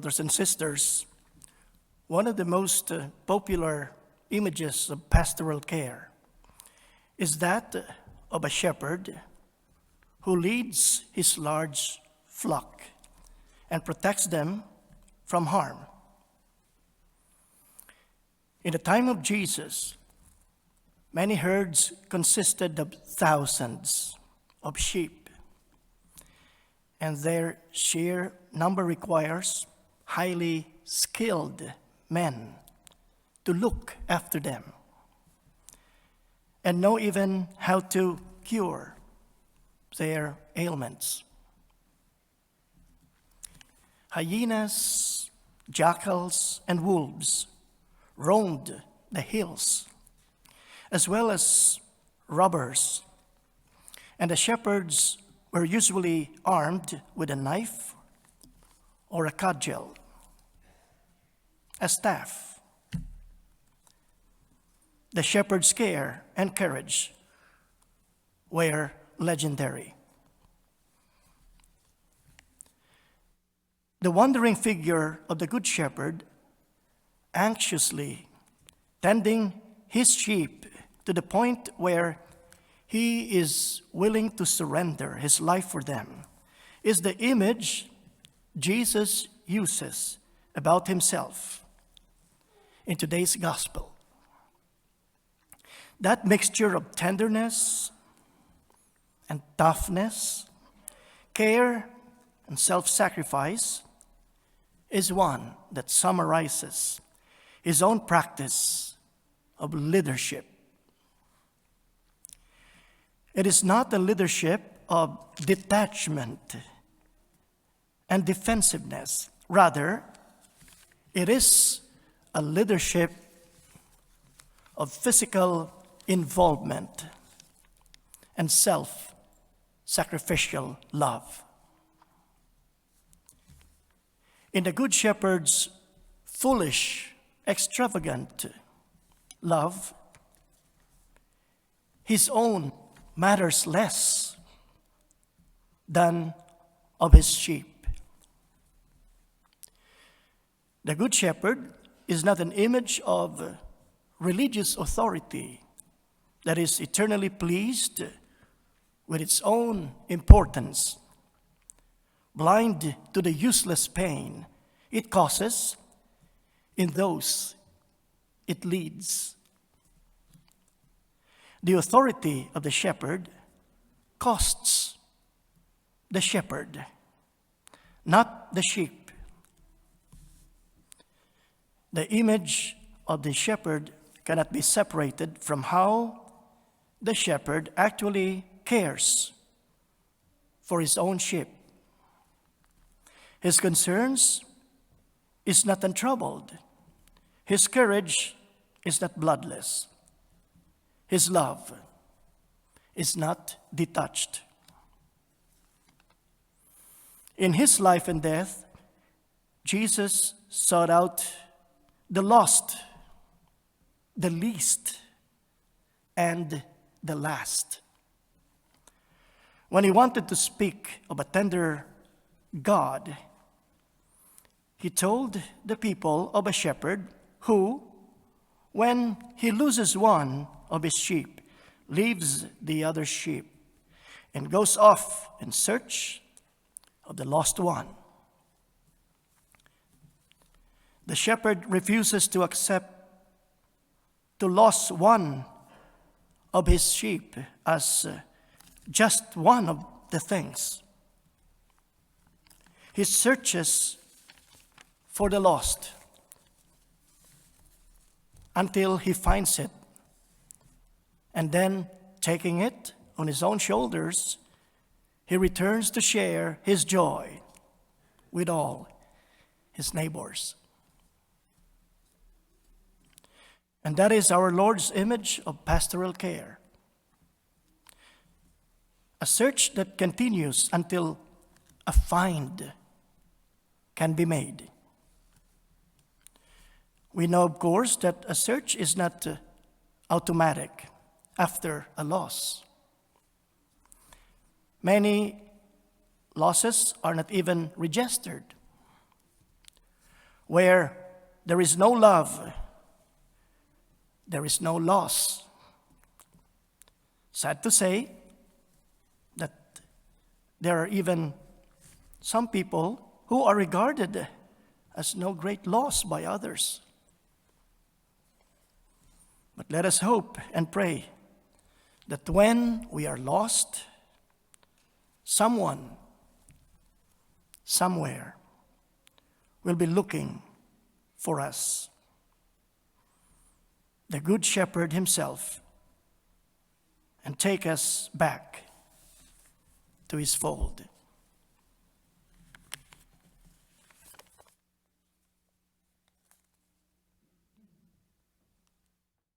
brothers and sisters, one of the most popular images of pastoral care is that of a shepherd who leads his large flock and protects them from harm. In the time of Jesus, many herds consisted of thousands of sheep, and their sheer number requires highly skilled men to look after them and know even how to cure their ailments. Hyenas, jackals, and wolves roamed the hills, as well as robbers, and the shepherds were usually armed with a knife or a cudgel, a staff. The shepherd's care and courage were legendary. The wandering figure of the Good Shepherd, anxiously tending his sheep to the point where he is willing to surrender his life for them, is the image Jesus uses about himself in today's gospel. That mixture of tenderness and toughness, care and self-sacrifice is one that summarizes his own practice of leadership. It is not a leadership of detachment and defensiveness. Rather, it is a leadership of physical involvement and self-sacrificial love. In the Good Shepherd's foolish, extravagant love, his own matters less than of his sheep. The Good Shepherd is not an image of religious authority that is eternally pleased with its own importance, blind to the useless pain it causes in those it leads. The authority of the shepherd costs the shepherd, not the sheep. The image of the shepherd cannot be separated from how the shepherd actually cares for his own sheep. His concerns is not untroubled. His courage is not bloodless. His love is not detached. In his life and death, Jesus sought out the lost, the least, and the last. When he wanted to speak of a tender God, he told the people of a shepherd who, when he loses one of his sheep, leaves the other sheep and goes off in search of the lost one. The shepherd refuses to accept to lose one of his sheep as just one of the things. He searches for the lost until he finds it, and then, taking it on his own shoulders, he returns to share his joy with all his neighbors. And that is our Lord's image of pastoral care. A search that continues until a find can be made. We know, of course, that a search is not automatic after a loss. Many losses are not even registered. Where there is no love, there is no loss. Sad to say that there are even some people who are regarded as no great loss by others. But let us hope and pray that when we are lost, someone, somewhere, will be looking for us. The Good Shepherd himself, and take us back to his fold.